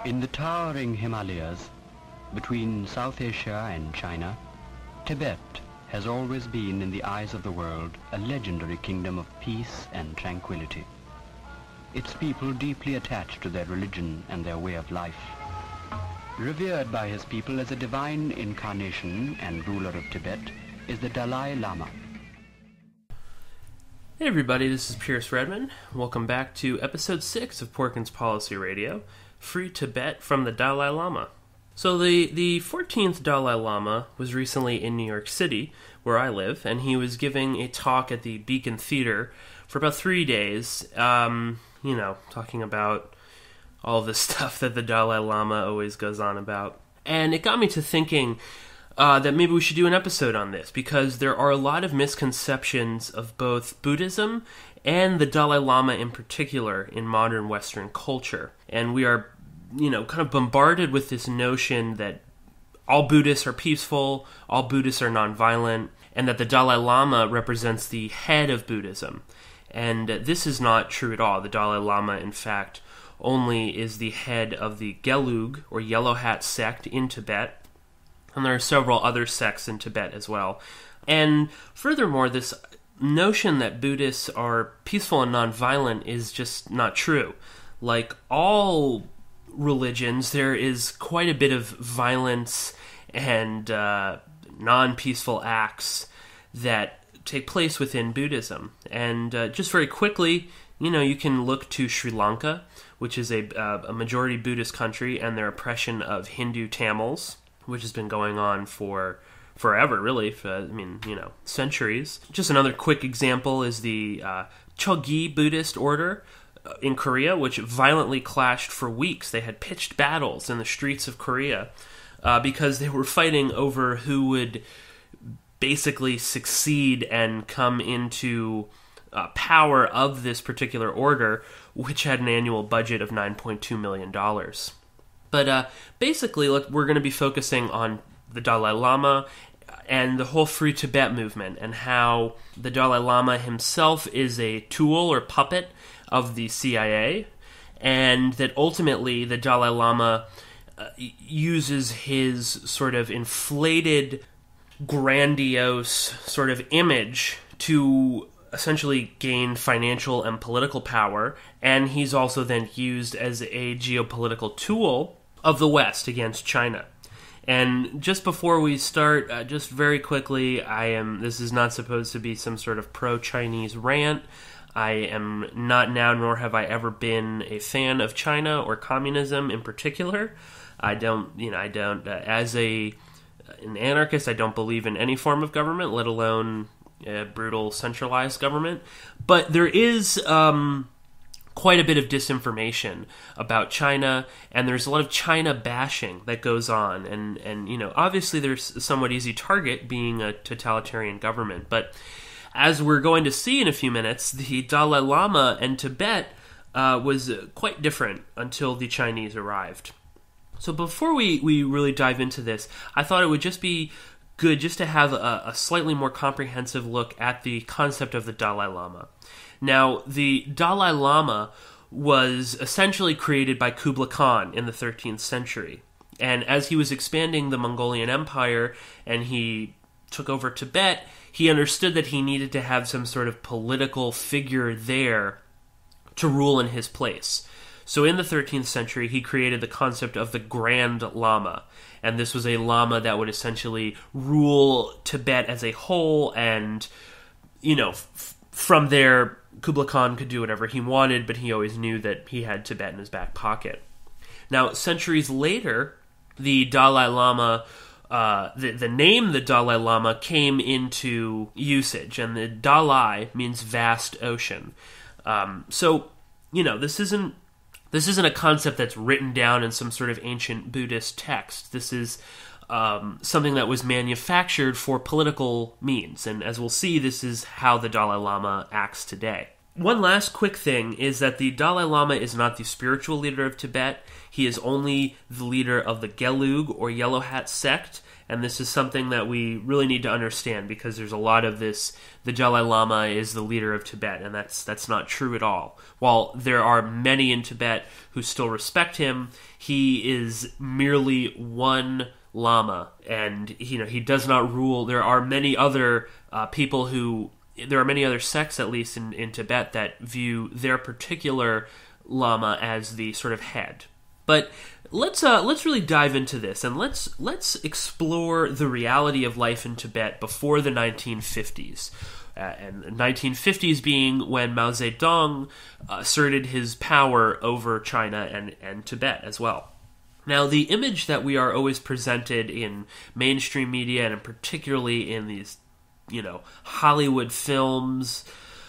In the towering Himalayas, between South Asia and China, Tibet has always been, in the eyes of the world, a legendary kingdom of peace and tranquility. Its people deeply attached to their religion and their way of life. Revered by his people as a divine incarnation and ruler of Tibet is the Dalai Lama. Hey everybody, this is Pierce Redmond. Welcome back to episode 6 of Porkins Policy Radio, Free Tibet from the Dalai Lama. So the 14th Dalai Lama was recently in New York City, where I live, and he was giving a talk at the Beacon Theater for about 3 days, talking about all the stuff that the Dalai Lama always goes on about. And it got me to thinking that maybe we should do an episode on this, because there are a lot of misconceptions of both Buddhism and the Dalai Lama in particular in modern Western culture. And we are, kind of bombarded with this notion that all Buddhists are peaceful, all Buddhists are nonviolent, and that the Dalai Lama represents the head of Buddhism. And this is not true at all. The Dalai Lama, in fact, only is the head of the Gelug, or Yellow Hat sect in Tibet, and there are several other sects in Tibet as well. And furthermore, this notion that Buddhists are peaceful and nonviolent is just not true. Like all religions, there is quite a bit of violence and non-peaceful acts that take place within Buddhism. And just very quickly, you can look to Sri Lanka, which is a majority Buddhist country, and their oppression of Hindu Tamils, which has been going on for forever, really, centuries. Just another quick example is the Chogi Buddhist order in Korea, which violently clashed for weeks. They had pitched battles in the streets of Korea because they were fighting over who would basically succeed and come into power of this particular order, which had an annual budget of $9.2 million. But basically, we're going to be focusing on the Dalai Lama and the whole Free Tibet movement, and how the Dalai Lama himself is a tool or puppet of the CIA, and that ultimately the Dalai Lama uses his sort of inflated, grandiose sort of image to essentially gain financial and political power, and he's also then used as a geopolitical tool of the West against China. And just before we start, just very quickly, this is not supposed to be some sort of pro-Chinese rant. I am not now, nor have I ever been a fan of China or communism in particular. As an anarchist, I don't believe in any form of government, let alone a brutal centralized government. But there is quite a bit of disinformation about China, and there's a lot of China bashing that goes on, and obviously there's a somewhat easy target being a totalitarian government, but as we're going to see in a few minutes, the Dalai Lama and Tibet was quite different until the Chinese arrived. So before we really dive into this, I thought it would just be good just to have a slightly more comprehensive look at the concept of the Dalai Lama. Now, the Dalai Lama was essentially created by Kublai Khan in the 13th century. And as he was expanding the Mongolian Empire and he took over Tibet, he understood that he needed to have some sort of political figure there to rule in his place. So in the 13th century, he created the concept of the Grand Lama. And this was a Lama that would essentially rule Tibet as a whole, and, from there, Kublai Khan could do whatever he wanted, but he always knew that he had Tibet in his back pocket. Now, centuries later, the Dalai Lama, the name the Dalai Lama came into usage, and the Dalai means vast ocean. This isn't a concept that's written down in some sort of ancient Buddhist text. This is something that was manufactured for political means. And as we'll see, this is how the Dalai Lama acts today. One last quick thing is that the Dalai Lama is not the spiritual leader of Tibet. He is only the leader of the Gelug, or Yellow Hat sect, And this is something that we really need to understand, because there's a lot of this, the Dalai Lama is the leader of Tibet, and that's not true at all. While there are many in Tibet who still respect him, he is merely one Lama, and he does not rule. There are many other there are many other sects, at least in Tibet, that view their particular Lama as the sort of head. But let's really dive into this, and let's explore the reality of life in Tibet before the 1950s. And the 1950s being when Mao Zedong asserted his power over China and Tibet as well. Now, the image that we are always presented in mainstream media, and particularly in these, Hollywood films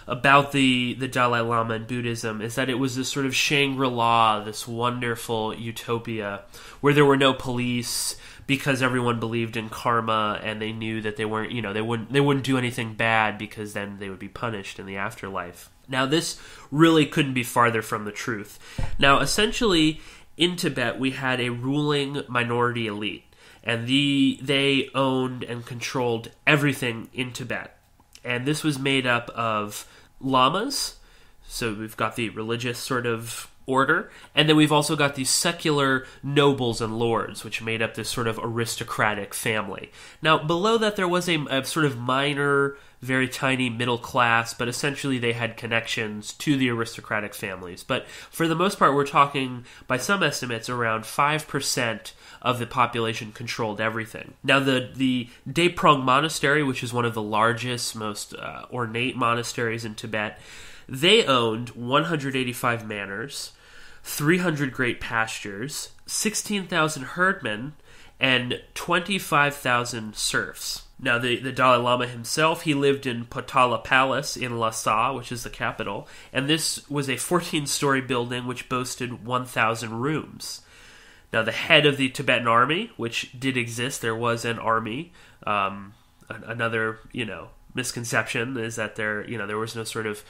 about the Dalai Lama and Buddhism, is that it was this sort of Shangri-La, this wonderful utopia where there were no police, because everyone believed in karma, and they knew that they weren't, they wouldn't do anything bad, because then they would be punished in the afterlife. Now, this really couldn't be farther from the truth. Now, essentially, in Tibet, we had a ruling minority elite, and they owned and controlled everything in Tibet. And this was made up of lamas, so we've got the religious sort of order, and then we've also got these secular nobles and lords, which made up this sort of aristocratic family. Now, below that, there was a sort of minor, very tiny middle class, but essentially they had connections to the aristocratic families. But for the most part, we're talking, by some estimates, around 5% of the population controlled everything. Now, the Deprong Monastery, which is one of the largest, most ornate monasteries in Tibet, they owned 185 manors, 300 great pastures, 16,000 herdmen, and 25,000 serfs. Now, the Dalai Lama himself, he lived in Potala Palace in Lhasa, which is the capital, and this was a 14-story building which boasted 1,000 rooms. Now, the head of the Tibetan army, which did exist, there was an army. Another, misconception is that there was no sort of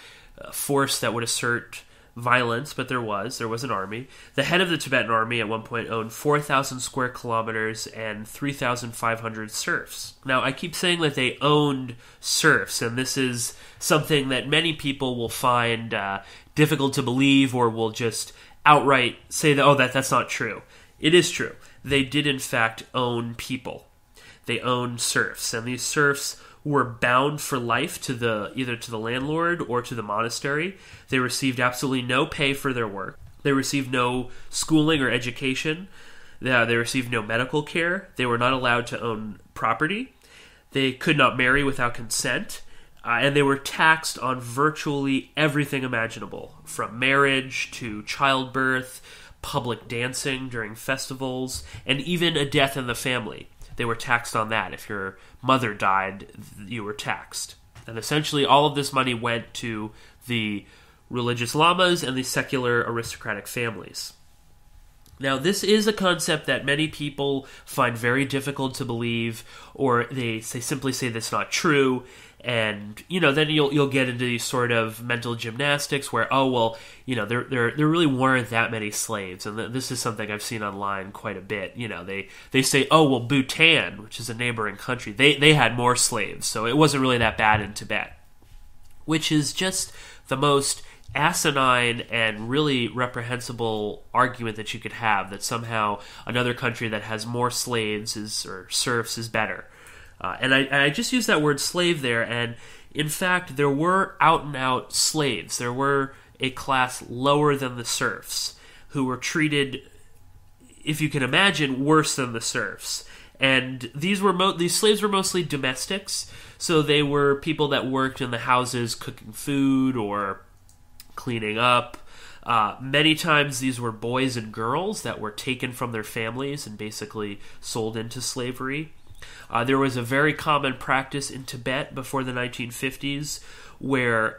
force that would assert violence, but there was an army. The head of the Tibetan army at one point owned 4,000 square kilometers and 3,500 serfs. Now, I keep saying that they owned serfs, and this is something that many people will find difficult to believe, or will just outright say that that's not true. It is true. They did, in fact, own people. They owned serfs, and these serfs were bound for life either to the landlord or to the monastery. They received absolutely no pay for their work. They received no schooling or education. They received no medical care. They were not allowed to own property. They could not marry without consent. And they were taxed on virtually everything imaginable, from marriage to childbirth, public dancing during festivals, and even a death in the family. They were taxed on that. If your mother died, you were taxed. And essentially all of this money went to the religious lamas and the secular aristocratic families. Now, this is a concept that many people find very difficult to believe, or they simply say that's not true. And, then you'll get into these sort of mental gymnastics where, there really weren't that many slaves. And this is something I've seen online quite a bit. They say, Bhutan, which is a neighboring country, they had more slaves, so it wasn't really that bad in Tibet. Which is just the most asinine and really reprehensible argument that you could have, that somehow another country that has more slaves or serfs is better. And I just use that word slave there, and in fact, there were out-and-out slaves. There were a class lower than the serfs, who were treated, if you can imagine, worse than the serfs. And these slaves were mostly domestics, so they were people that worked in the houses cooking food or cleaning up. Many times these were boys and girls that were taken from their families and basically sold into slavery. There was a very common practice in Tibet before the 1950s where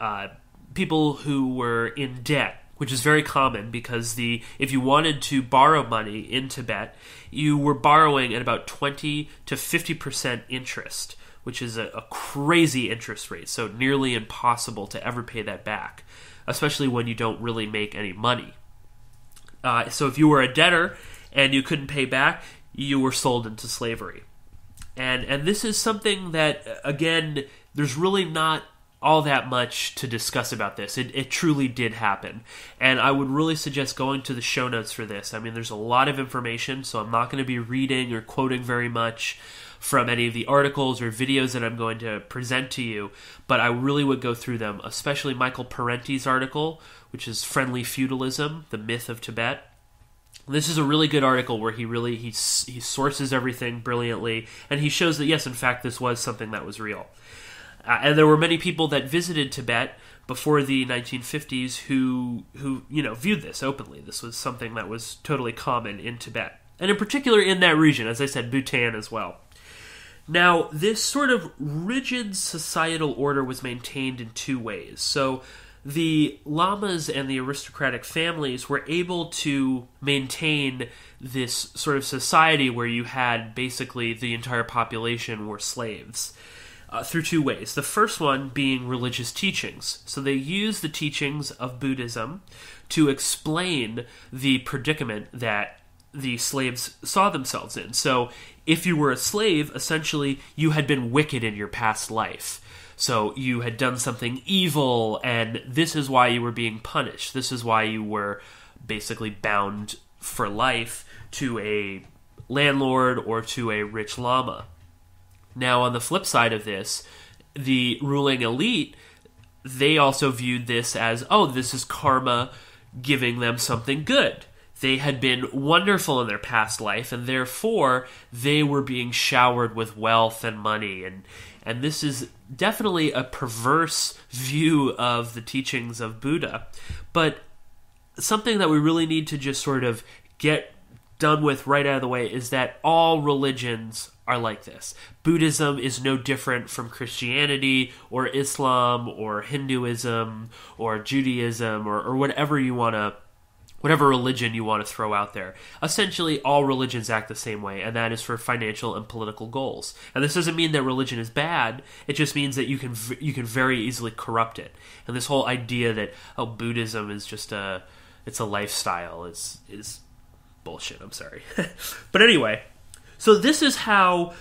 people who were in debt, which is very common because if you wanted to borrow money in Tibet, you were borrowing at about 20 to 50% interest, which is a crazy interest rate, so nearly impossible to ever pay that back, especially when you don't really make any money. So if you were a debtor and you couldn't pay back, you were sold into slavery. And this is something that, again, there's really not all that much to discuss about this. It truly did happen. And I would really suggest going to the show notes for this. I mean, there's a lot of information, so I'm not going to be reading or quoting very much from any of the articles or videos that I'm going to present to you, but I really would go through them, especially Michael Parenti's article, which is Friendly Feudalism, The Myth of Tibet. This is a really good article where he sources everything brilliantly, and he shows that, yes, in fact, this was something that was real. And there were many people that visited Tibet before the 1950s who viewed this openly. This was something that was totally common in Tibet, and in particular in that region, as I said, Bhutan as well. Now, this sort of rigid societal order was maintained in two ways. So the lamas and the aristocratic families were able to maintain this sort of society where you had basically the entire population were slaves through two ways. The first one being religious teachings. So they used the teachings of Buddhism to explain the predicament that the slaves saw themselves in. So if you were a slave, essentially you had been wicked in your past life. So you had done something evil, and this is why you were being punished. This is why you were basically bound for life to a landlord or to a rich lama. Now, on the flip side of this, the ruling elite, they also viewed this as, oh, this is karma giving them something good. They had been wonderful in their past life, and therefore they were being showered with wealth and money. And this is definitely a perverse view of the teachings of Buddha, but something that we really need to just sort of get done with right out of the way is that all religions are like this. Buddhism is no different from Christianity or Islam or Hinduism or Judaism or whatever religion you want to throw out there. Essentially, all religions act the same way, and that is for financial and political goals. And this doesn't mean that religion is bad. It just means that you can very easily corrupt it. And this whole idea that Buddhism is just it's a lifestyle is bullshit. I'm sorry, but anyway, so this is how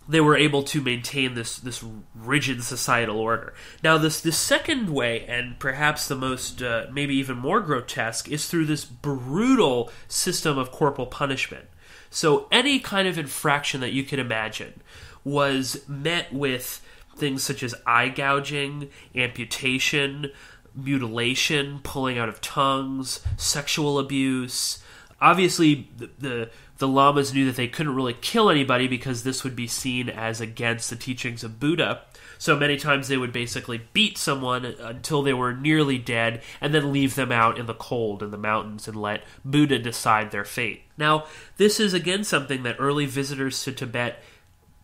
they were able to maintain this rigid societal order. Now, this second way, and perhaps the most, maybe even more grotesque, is through this brutal system of corporal punishment. So any kind of infraction that you could imagine was met with things such as eye gouging, amputation, mutilation, pulling out of tongues, sexual abuse. Obviously, the lamas knew that they couldn't really kill anybody because this would be seen as against the teachings of Buddha. So many times they would basically beat someone until they were nearly dead and then leave them out in the cold in the mountains and let Buddha decide their fate. Now, this is again something that early visitors to Tibet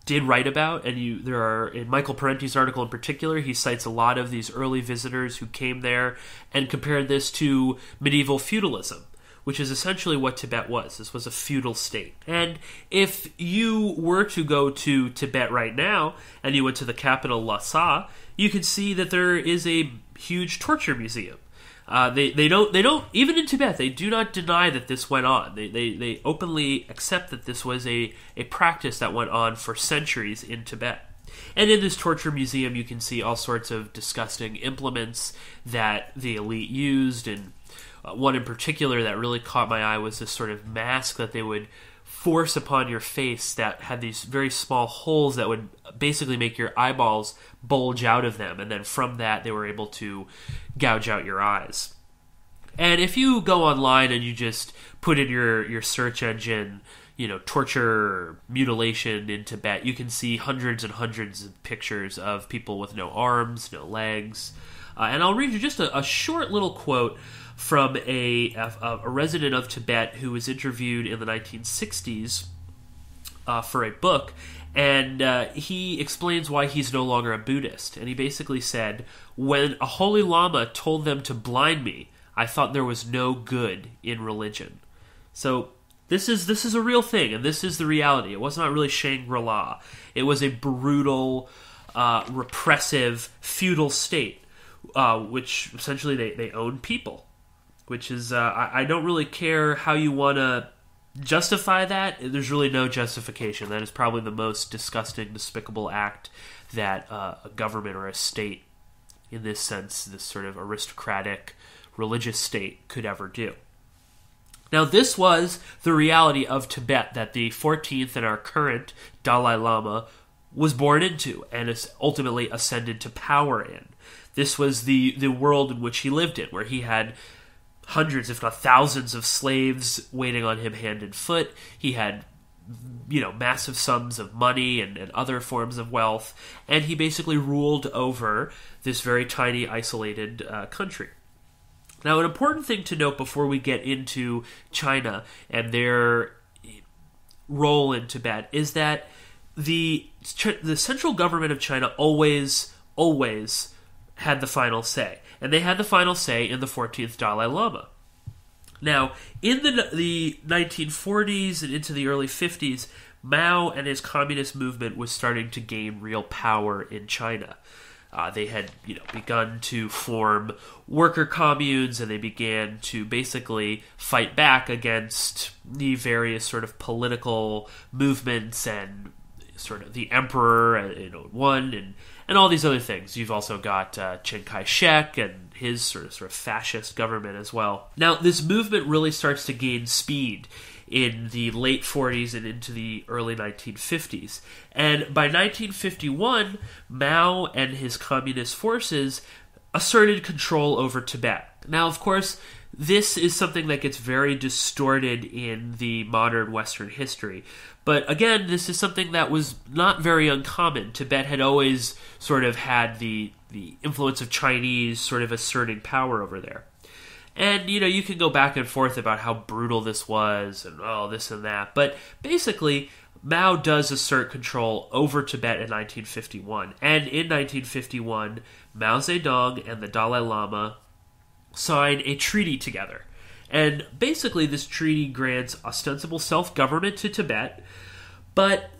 did write about, and there are, in Michael Parenti's article in particular, he cites a lot of these early visitors who came there and compared this to medieval feudalism, which is essentially what Tibet was. This was a feudal state. And if you were to go to Tibet right now, and you went to the capital Lhasa, you could see that there is a huge torture museum. They don't, even in Tibet, they do not deny that this went on. They openly accept that this was a practice that went on for centuries in Tibet. And in this torture museum, you can see all sorts of disgusting implements that the elite used, and one in particular that really caught my eye was this sort of mask that they would force upon your face that had these very small holes that would basically make your eyeballs bulge out of them, and then from that they were able to gouge out your eyes. And if you go online and you just put in your search engine, torture or mutilation in Tibet, you can see hundreds and hundreds of pictures of people with no arms, no legs. And I'll read you just a short little quote from a resident of Tibet who was interviewed in the 1960s for a book, and he explains why he's no longer a Buddhist. And he basically said, "When a holy lama told them to blind me, I thought there was no good in religion." So this is a real thing, and this is the reality. It was not really Shangri-La. It was a brutal, repressive, feudal state, which essentially they owned people. Which is, I don't really care how you want to justify that, there's really no justification. That is probably the most disgusting, despicable act that a government or a state, in this sense, this sort of aristocratic religious state, could ever do. Now, this was the reality of Tibet that the 14th and our current Dalai Lama was born into and is ultimately ascended to power in. This was the world in which he lived in, where he had hundreds, if not thousands, of slaves waiting on him hand and foot. He had, massive sums of money and other forms of wealth, and he basically ruled over this very tiny, isolated country. Now, an important thing to note before we get into China and their role in Tibet is that the central government of China always had the final say. And they had the final say in the 14th Dalai Lama. Now, in the 1940s and into the early 50s, Mao and his communist movement was starting to gain real power in China. They had, begun to form worker communes, and they began to basically fight back against the various sort of political movements and sort of the emperor, and all these other things. You've also got Chiang Kai-shek and his sort of fascist government as well. Now, this movement really starts to gain speed in the late 40s and into the early 1950s. And by 1951, Mao and his communist forces asserted control over Tibet. Now, of course, this is something that gets very distorted in the modern Western history. But again, this is something that was not very uncommon. Tibet had always sort of had the influence of Chinese sort of asserting power over there. And, you can go back and forth about how brutal this was and this and that. But basically, Mao does assert control over Tibet in 1951. And in 1951, Mao Zedong and the Dalai Lama sign a treaty together. And basically, this treaty grants ostensible self-government to Tibet, but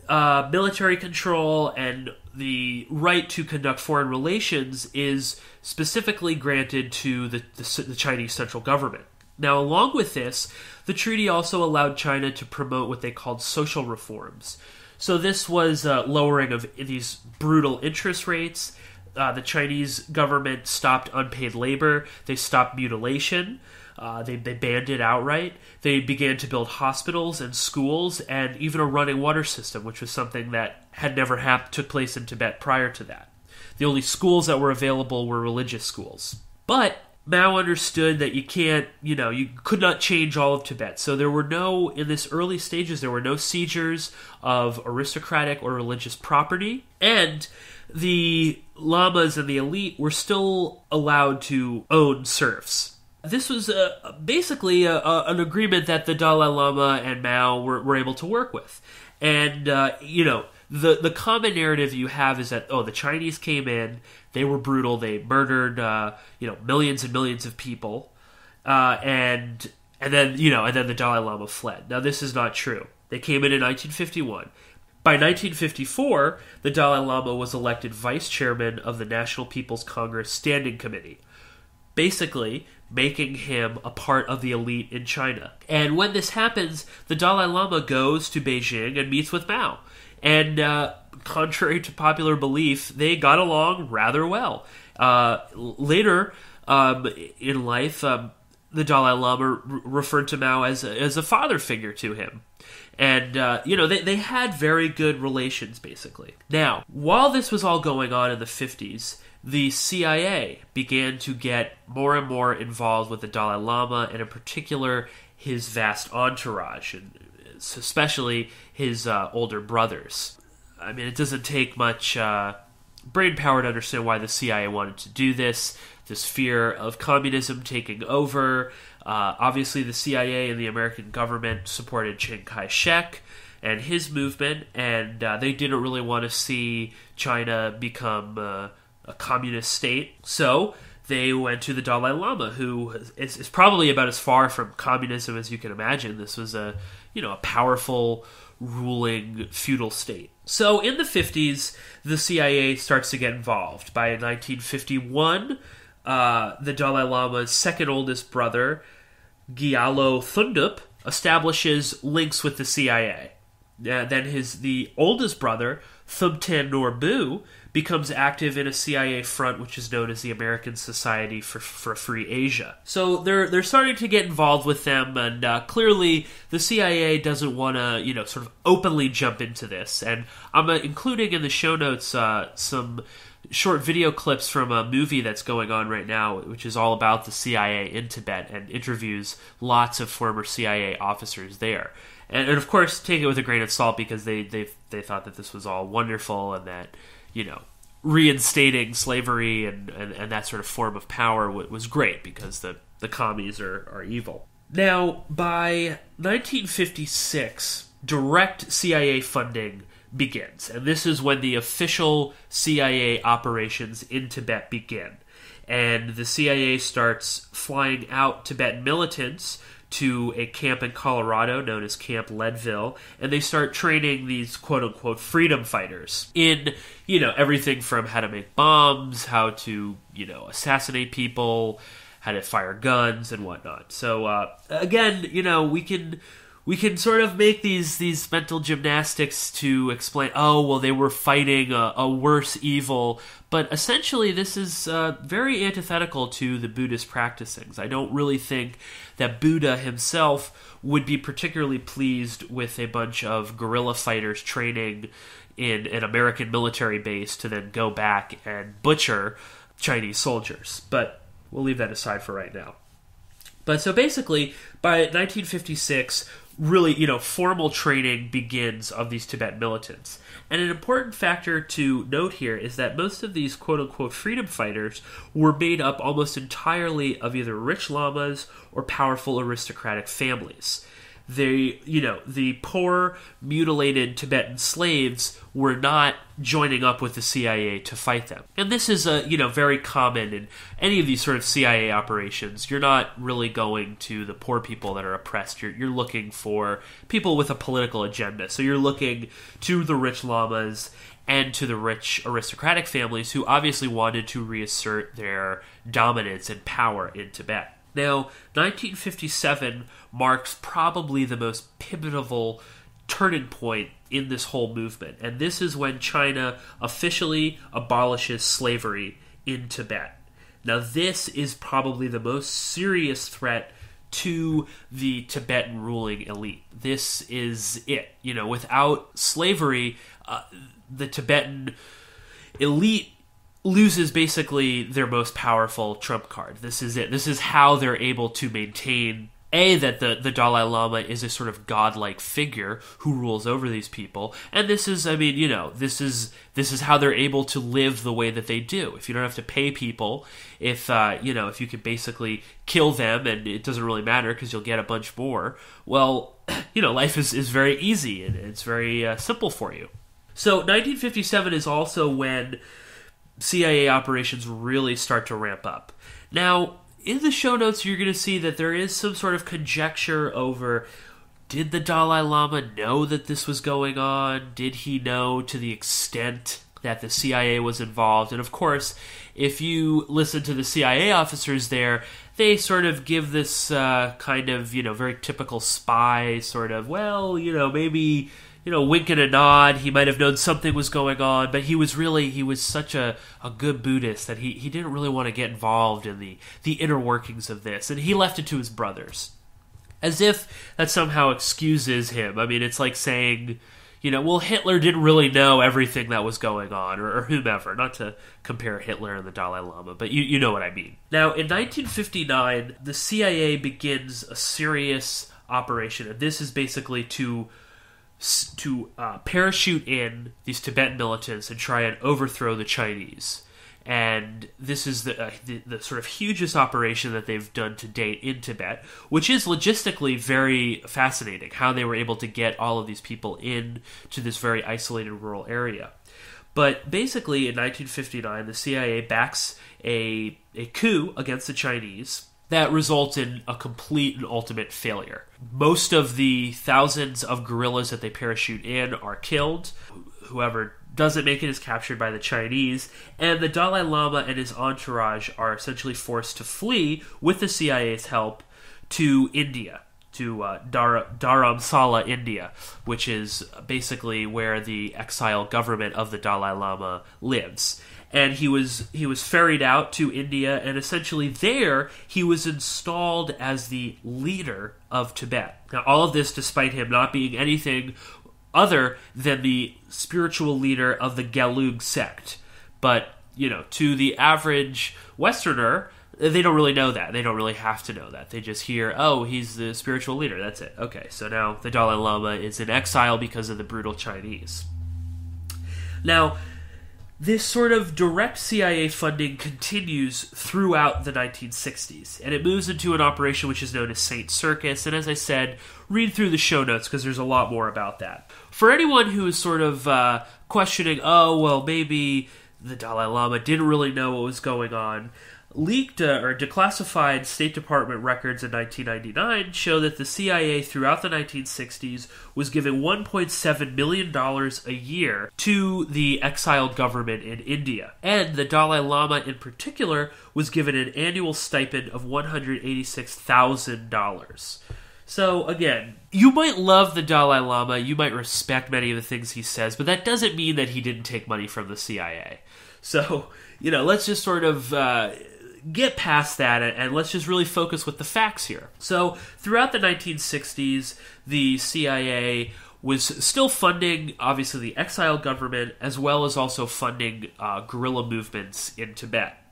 military control and the right to conduct foreign relations is specifically granted to the Chinese central government. Now, along with this, the treaty also allowed China to promote what they called social reforms. So this was lowering of these brutal interest rates. The Chinese government stopped unpaid labor. They stopped mutilation. They banned it outright. They began to build hospitals and schools and even a running water system, which was something that had never took place in Tibet prior to that. The only schools that were available were religious schools. But Mao understood that you could not change all of Tibet. So in this early stages, there were no seizures of aristocratic or religious property. And the lamas and the elite were still allowed to own serfs. This was basically an agreement that the Dalai Lama and Mao were able to work with. And, the common narrative you have is that, the Chinese came in, they were brutal, they murdered, millions and millions of people, and then the Dalai Lama fled. Now, this is not true. They came in 1951. By 1954, the Dalai Lama was elected vice chairman of the National People's Congress Standing Committee, basically making him a part of the elite in China. And when this happens, the Dalai Lama goes to Beijing and meets with Mao. And contrary to popular belief, they got along rather well. Later in life, the Dalai Lama referred to Mao as a father figure to him. And, they had very good relations, basically. Now, while this was all going on in the 50s, the CIA began to get more and more involved with the Dalai Lama, and in particular, his vast entourage, and especially his older brothers. I mean, it doesn't take much brain power to understand why the CIA wanted to do this fear of communism taking over. Obviously, the CIA and the American government supported Chiang Kai-shek and his movement, and they didn't really want to see China become a communist state. So they went to the Dalai Lama, who is probably about as far from communism as you can imagine. This was a powerful, ruling, feudal state. So in the 50s, the CIA starts to get involved. By 1951, the Dalai Lama's second oldest brother, Gyalo Thundup, establishes links with the CIA. Then the oldest brother, Thubten Norbu, becomes active in a CIA front which is known as the American Society for Free Asia. So they're starting to get involved with them, and clearly the CIA doesn't want to, sort of openly jump into this. And I'm including in the show notes some short video clips from a movie that's going on right now, which is all about the CIA in Tibet and interviews lots of former CIA officers there. And of course, take it with a grain of salt, because they thought that this was all wonderful and that, reinstating slavery and that sort of form of power was great, because the commies are evil. Now, by 1956, direct CIA funding begins, and this is when the official CIA operations in Tibet begin. And the CIA starts flying out Tibetan militants to a camp in Colorado known as Camp Leadville, and they start training these quote-unquote freedom fighters in, everything from how to make bombs, how to, assassinate people, how to fire guns, and whatnot. So, again, we can sort of make these mental gymnastics to explain, they were fighting a worse evil, but essentially this is very antithetical to the Buddhist practicings. I don't really think that Buddha himself would be particularly pleased with a bunch of guerrilla fighters training in an American military base to then go back and butcher Chinese soldiers. But we'll leave that aside for right now. But so basically, by 1956, really, formal training begins of these Tibetan militants. And an important factor to note here is that most of these quote-unquote freedom fighters were made up almost entirely of either rich lamas or powerful aristocratic families. The poor, mutilated Tibetan slaves were not joining up with the CIA to fight them. And this is, very common in any of these sort of CIA operations. You're not really going to the poor people that are oppressed. You're looking for people with a political agenda. So you're looking to the rich lamas and to the rich aristocratic families who obviously wanted to reassert their dominance and power in Tibet. Now, 1957 marks probably the most pivotal turning point in this whole movement, and this is when China officially abolishes slavery in Tibet. Now, this is probably the most serious threat to the Tibetan ruling elite. This is it. Without slavery, the Tibetan elite loses basically their most powerful trump card. This is it. This is how they're able to maintain, that the Dalai Lama is a sort of godlike figure who rules over these people. And this is, this is how they're able to live the way that they do. If you don't have to pay people, if you can basically kill them and it doesn't really matter because you'll get a bunch more, well, life is very easy and it's very simple for you. So 1957 is also when CIA operations really start to ramp up. Now, in the show notes, you're going to see that there is some sort of conjecture over, did the Dalai Lama know that this was going on? Did he know to the extent that the CIA was involved? And of course, if you listen to the CIA officers there, they sort of give this kind of, very typical spy sort of, maybe, wink and a nod. He might have known something was going on, but he was such a good Buddhist that he didn't really want to get involved in the inner workings of this, and he left it to his brothers. As if that somehow excuses him. I mean, it's like saying, Hitler didn't really know everything that was going on, or whomever, not to compare Hitler and the Dalai Lama, but you know what I mean. Now, in 1959, the CIA begins a serious operation, and this is basically to parachute in these Tibetan militants and try and overthrow the Chinese. And this is the sort of hugest operation that they've done to date in Tibet, which is logistically very fascinating, how they were able to get all of these people in to this very isolated rural area. But basically, in 1959, the CIA backs a coup against the Chinese that results in a complete and ultimate failure. Most of the thousands of guerrillas that they parachute in are killed. Whoever doesn't make it is captured by the Chinese, and the Dalai Lama and his entourage are essentially forced to flee with the CIA's help to India, Dharamsala, India, which is basically where the exile government of the Dalai Lama lives. And he was ferried out to India, and essentially there he was installed as the leader of Tibet. Now, all of this despite him not being anything other than the spiritual leader of the Gelug sect. But, to the average Westerner, they don't really know that. They don't really have to know that. They just hear, oh, he's the spiritual leader. That's it. Okay, so now the Dalai Lama is in exile because of the brutal Chinese. Now, this sort of direct CIA funding continues throughout the 1960s, and it moves into an operation which is known as Saint Circus, and as I said, read through the show notes because there's a lot more about that. For anyone who is sort of questioning, oh, well, maybe the Dalai Lama didn't really know what was going on, leaked or declassified State Department records in 1999 show that the CIA throughout the 1960s was giving $1.7 million a year to the exiled government in India. And the Dalai Lama in particular was given an annual stipend of $186,000. So, again, you might love the Dalai Lama, you might respect many of the things he says, but that doesn't mean that he didn't take money from the CIA. So, let's just sort of get past that and let's just really focus with the facts here. So, throughout the 1960s, the CIA was still funding, obviously, the exiled government, as well as also funding guerrilla movements in Tibet.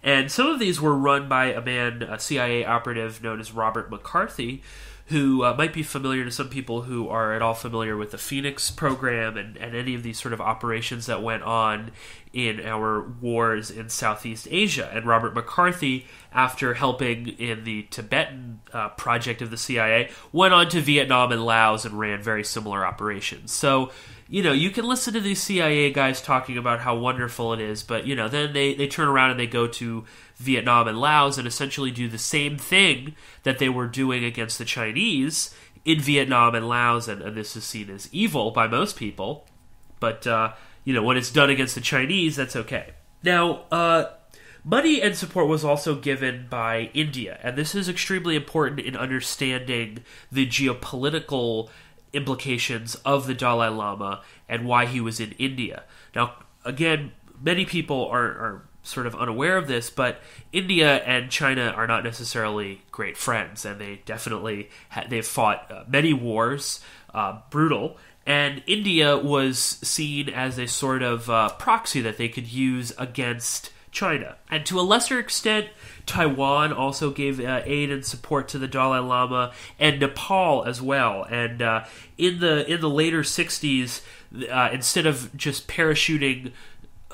And some of these were run by a CIA operative known as Robert McCarthy, who might be familiar to some people who are at all familiar with the Phoenix program and any of these sort of operations that went on in our wars in Southeast Asia. And Robert McCarthy, after helping in the Tibetan project of the CIA, went on to Vietnam and Laos and ran very similar operations. So, you can listen to these CIA guys talking about how wonderful it is, but, then they turn around and they go to Vietnam and Laos and essentially do the same thing that they were doing against the Chinese in Vietnam and Laos, and this is seen as evil by most people. But, when it's done against the Chinese, that's okay. Now, money and support was also given by India, and this is extremely important in understanding the geopolitical implications of the Dalai Lama and why he was in India. Now, again, many people are sort of unaware of this, but India and China are not necessarily great friends, and they definitely they've fought many wars, brutal, and India was seen as a sort of proxy that they could use against China. And to a lesser extent, Taiwan also gave aid and support to the Dalai Lama, and Nepal as well. And in the later 60s, instead of just parachuting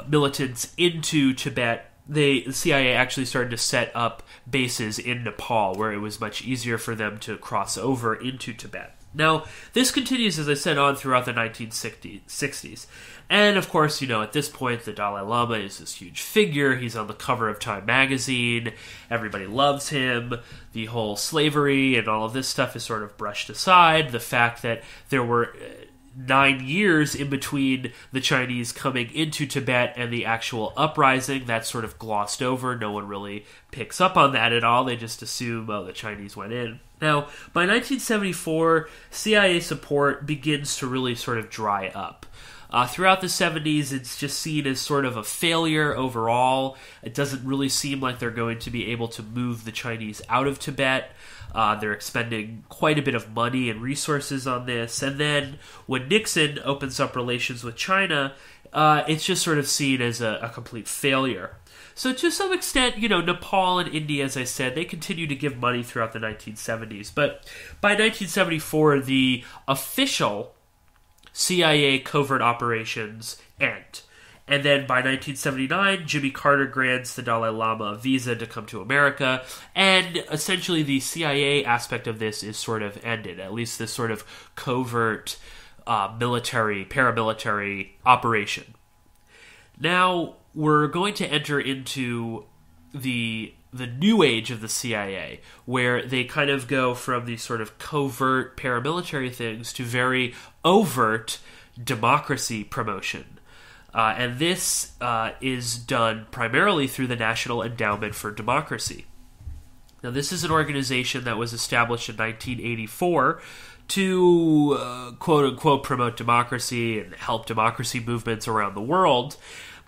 militants into Tibet, the CIA actually started to set up bases in Nepal, where it was much easier for them to cross over into Tibet. Now, this continues, as I said, on throughout the 1960s. And, of course, at this point, the Dalai Lama is this huge figure. He's on the cover of Time magazine. Everybody loves him. The whole slavery and all of this stuff is sort of brushed aside. The fact that there were 9 years in between the Chinese coming into Tibet and the actual uprising, that's sort of glossed over. No one really picks up on that at all. They just assume, oh, the Chinese went in. Now, by 1974, CIA support begins to really sort of dry up. Throughout the 70s, it's just seen as sort of a failure overall. It doesn't really seem like they're going to be able to move the Chinese out of Tibet. They're expending quite a bit of money and resources on this. And then when Nixon opens up relations with China, it's just sort of seen as a complete failure. So to some extent, Nepal and India, as I said, they continue to give money throughout the 1970s. But by 1974, the official CIA covert operations end. And then by 1979, Jimmy Carter grants the Dalai Lama a visa to come to America, and essentially the CIA aspect of this is sort of ended, at least this sort of covert paramilitary operation. Now, we're going to enter into the new age of the CIA, where they kind of go from these sort of covert paramilitary things to very overt democracy promotion. And this is done primarily through the National Endowment for Democracy. Now, this is an organization that was established in 1984 to, quote-unquote, promote democracy and help democracy movements around the world.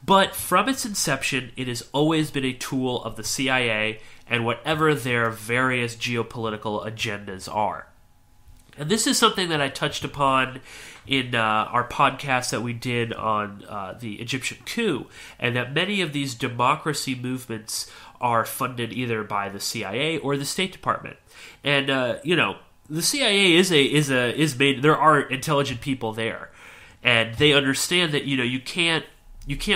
But from its inception, it has always been a tool of the CIA and whatever their various geopolitical agendas are. And this is something that I touched upon in our podcast that we did on the Egyptian coup, and that many of these democracy movements are funded either by the CIA or the State Department. And the CIA is made. There are intelligent people there, and they understand that you can't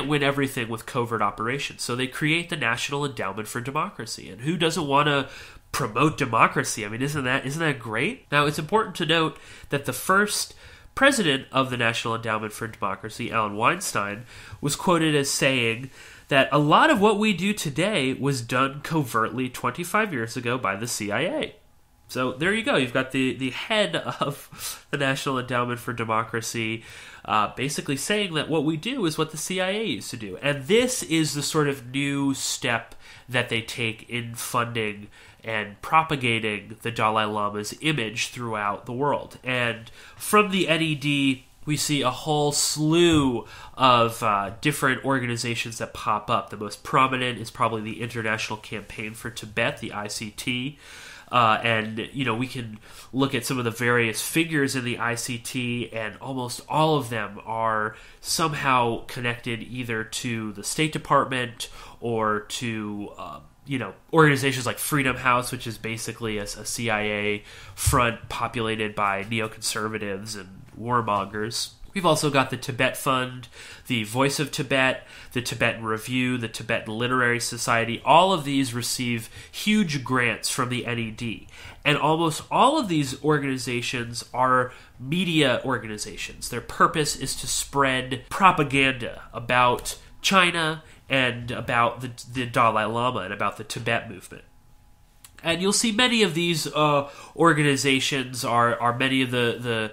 win everything with covert operations. So they create the National Endowment for Democracy, and who doesn't want to promote democracy? I mean, isn't that great? Now, it's important to note that the first president of the National Endowment for Democracy, Alan Weinstein, was quoted as saying that a lot of what we do today was done covertly 25 years ago by the CIA. So there you go. You've got the head of the National Endowment for Democracy basically saying that what we do is what the CIA used to do. And this is the sort of new step that they take in funding and propagating the Dalai Lama's image throughout the world. And from the NED, we see a whole slew of different organizations that pop up. The most prominent is probably the International Campaign for Tibet, the ICT. We can look at some of the various figures in the ICT, and almost all of them are somehow connected either to the State Department or to organizations like Freedom House, which is basically a CIA front populated by neoconservatives and warmongers. We've also got the Tibet Fund, the Voice of Tibet, the Tibetan Review, the Tibetan Literary Society. All of these receive huge grants from the NED. And almost all of these organizations are media organizations. Their purpose is to spread propaganda about China and about the Dalai Lama and about the Tibet movement. And you'll see many of these organizations are many of the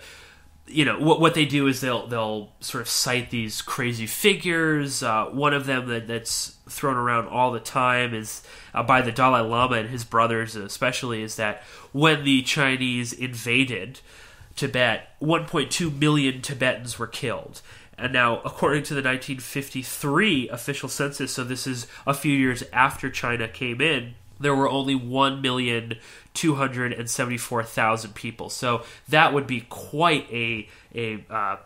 what they do is they'll sort of cite these crazy figures. One of them that's thrown around all the time is by the Dalai Lama and his brothers especially, is that when the Chinese invaded Tibet, 1.2 million Tibetans were killed. And now, according to the 1953 official census, so this is a few years after China came in, there were only 1,274,000 people. So that would be quite a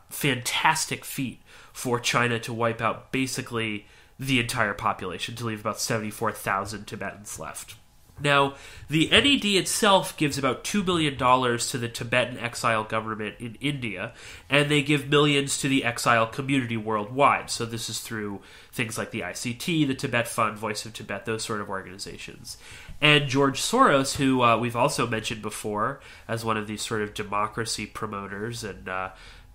fantastic feat for China to wipe out basically the entire population, to leave about 74,000 Tibetans left. Now, the NED itself gives about $2 million to the Tibetan exile government in India, and they give millions to the exile community worldwide. So this is through things like the ICT, the Tibet Fund, Voice of Tibet, those sort of organizations. And George Soros, who we've also mentioned before as one of these sort of democracy promoters and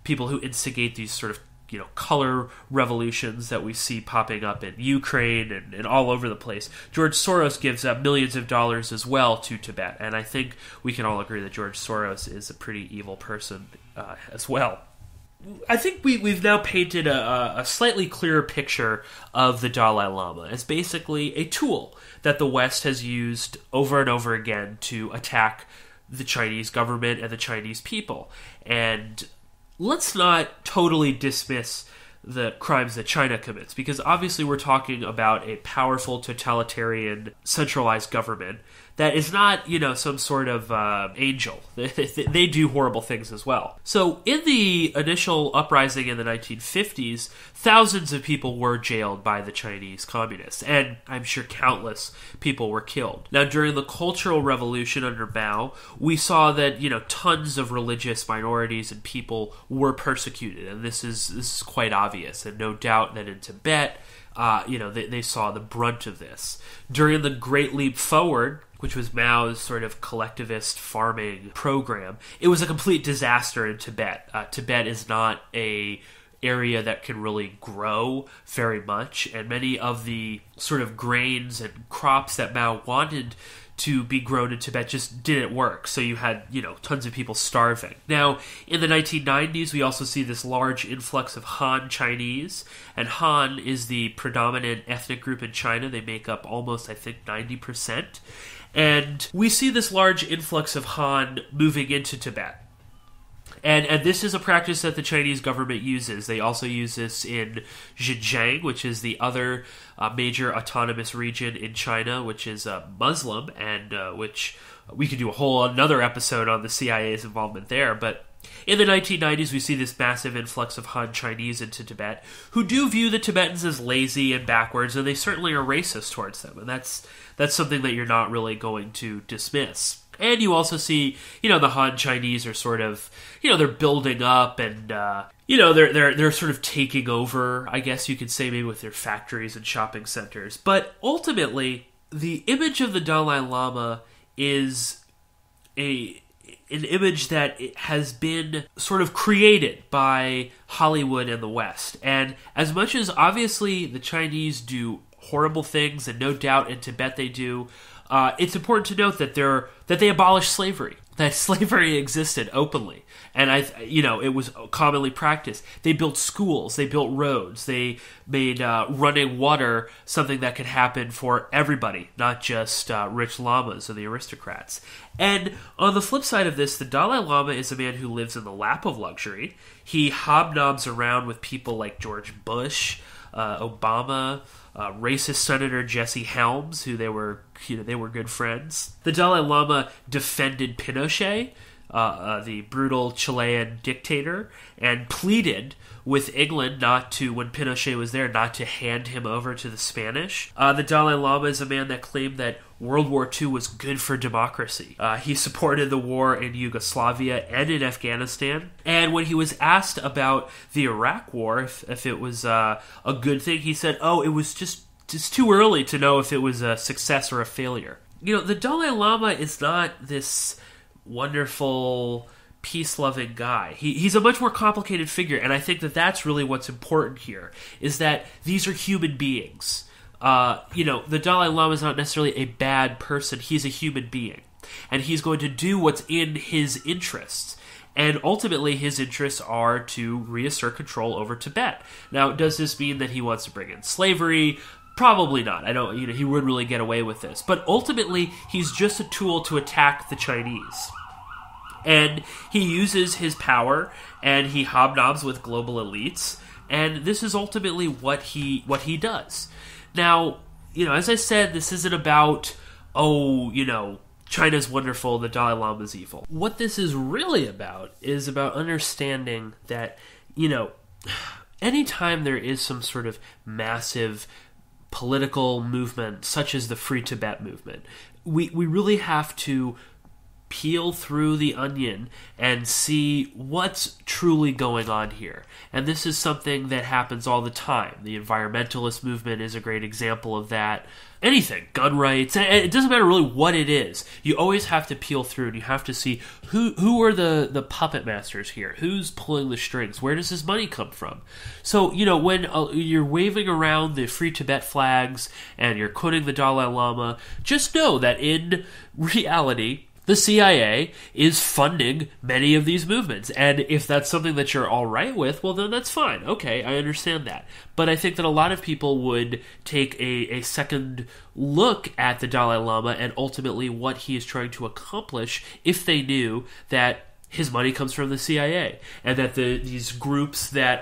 people who instigate these sort of color revolutions that we see popping up in Ukraine and all over the place. George Soros gives millions of dollars as well to Tibet, and I think we can all agree that George Soros is a pretty evil person as well. I think we've now painted a slightly clearer picture of the Dalai Lama as basically a tool that the West has used over and over again to attack the Chinese government and the Chinese people. And let's not totally dismiss the crimes that China commits, because obviously we're talking about a powerful, totalitarian, centralized government that is not, some sort of angel. They do horrible things as well. So in the initial uprising in the 1950s, thousands of people were jailed by the Chinese communists, and I'm sure countless people were killed. Now, during the Cultural Revolution under Mao, we saw that, tons of religious minorities and people were persecuted, and this is quite obvious, and no doubt that in Tibet, they saw the brunt of this. During the Great Leap Forward, which was Mao's sort of collectivist farming program, it was a complete disaster in Tibet. Tibet is not a area that can really grow very much, and many of the sort of grains and crops that Mao wanted to be grown in Tibet just didn't work. So you had, tons of people starving. Now, in the 1990s, we also see this large influx of Han Chinese, and Han is the predominant ethnic group in China. They make up almost, I think, 90%. And we see this large influx of Han moving into Tibet. And this is a practice that the Chinese government uses. They also use this in Xinjiang, which is the other major autonomous region in China, which is Muslim, and which we could do a whole another episode on the CIA's involvement there. But in the 1990s, we see this massive influx of Han Chinese into Tibet, who do view the Tibetans as lazy and backwards, and they certainly are racist towards them. And that's something that you're not really going to dismiss. And you also see, the Han Chinese are sort of, they're building up and, they're sort of taking over, I guess you could say, maybe with their factories and shopping centers. But ultimately, the image of the Dalai Lama is an image that has been sort of created by Hollywood and the West. And as much as obviously the Chinese do horrible things, and no doubt in Tibet they do, it's important to note that they abolished slavery. That slavery existed openly, and it was commonly practiced. They built schools, they built roads, they made running water something that could happen for everybody, not just rich lamas or the aristocrats. And on the flip side of this, the Dalai Lama is a man who lives in the lap of luxury. He hobnobs around with people like George Bush, Obama, racist Senator Jesse Helms, who they were good friends. The Dalai Lama defended Pinochet, the brutal Chilean dictator, and pleaded with England when Pinochet was there, not to hand him over to the Spanish. The Dalai Lama is a man that claimed that World War II was good for democracy. He supported the war in Yugoslavia and in Afghanistan. And when he was asked about the Iraq War, if it was a good thing, he said, it was just too early to know if it was a success or a failure. The Dalai Lama is not this wonderful, peace-loving guy. He's a much more complicated figure, and I think that that's really what's important here, is that these are human beings. The Dalai Lama is not necessarily a bad person. He's a human being, and he's going to do what's in his interests. And ultimately, his interests are to reassert control over Tibet. Now, does this mean that he wants to bring in slavery? Probably not. He wouldn't really get away with this. But ultimately, he's just a tool to attack the Chinese. And he uses his power, and he hobnobs with global elites, and this is ultimately what he does. Now, as I said, this isn't about, China's wonderful, the Dalai Lama's evil. What this is really about is about understanding that, anytime there is some sort of massive political movement, such as the Free Tibet movement, we really have to peel through the onion and see what's truly going on here. And this is something that happens all the time. The environmentalist movement is a great example of that. Anything, gun rights, it doesn't matter really what it is. You always have to peel through, and you have to see who are the puppet masters here. Who's pulling the strings? Where does this money come from? So, when you're waving around the Free Tibet flags and you're quoting the Dalai Lama, just know that in reality, the CIA is funding many of these movements. And if that's something that you're all right with, well, then that's fine. Okay, I understand that. But I think that a lot of people would take a second look at the Dalai Lama and ultimately what he is trying to accomplish if they knew that his money comes from the CIA, and that these groups that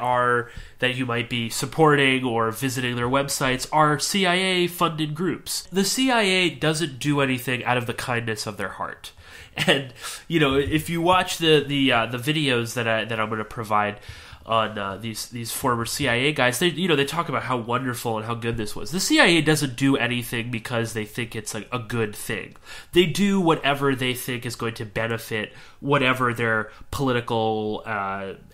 you might be supporting or visiting their websites are CIA-funded groups. The CIA doesn't do anything out of the kindness of their heart. And if you watch the videos that I'm going to provide on these former CIA guys, they talk about how wonderful and how good this was. The CIA doesn't do anything because they think it's a good thing. They do whatever they think is going to benefit whatever their political,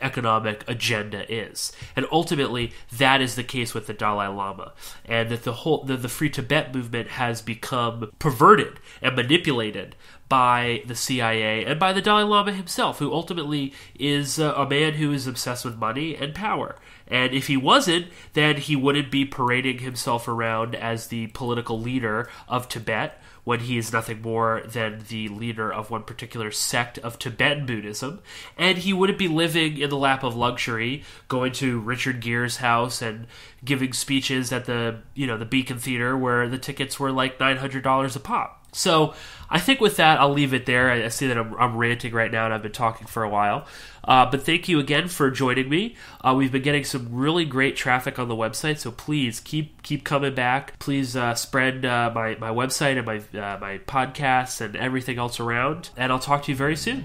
economic agenda is. And ultimately, that is the case with the Dalai Lama. And that the Free Tibet movement has become perverted and manipulated by the CIA and by the Dalai Lama himself, who ultimately is a man who is obsessed with money and power. And if he wasn't, then he wouldn't be parading himself around as the political leader of Tibet, when he is nothing more than the leader of one particular sect of Tibetan Buddhism. And he wouldn't be living in the lap of luxury, going to Richard Gere's house and giving speeches at the Beacon Theater where the tickets were like $900 a pop. So I think with that, I'll leave it there. I see that I'm ranting right now, and I've been talking for a while. But thank you again for joining me. We've been getting some really great traffic on the website, so please keep coming back. Please spread my website and my podcasts and everything else around. And I'll talk to you very soon.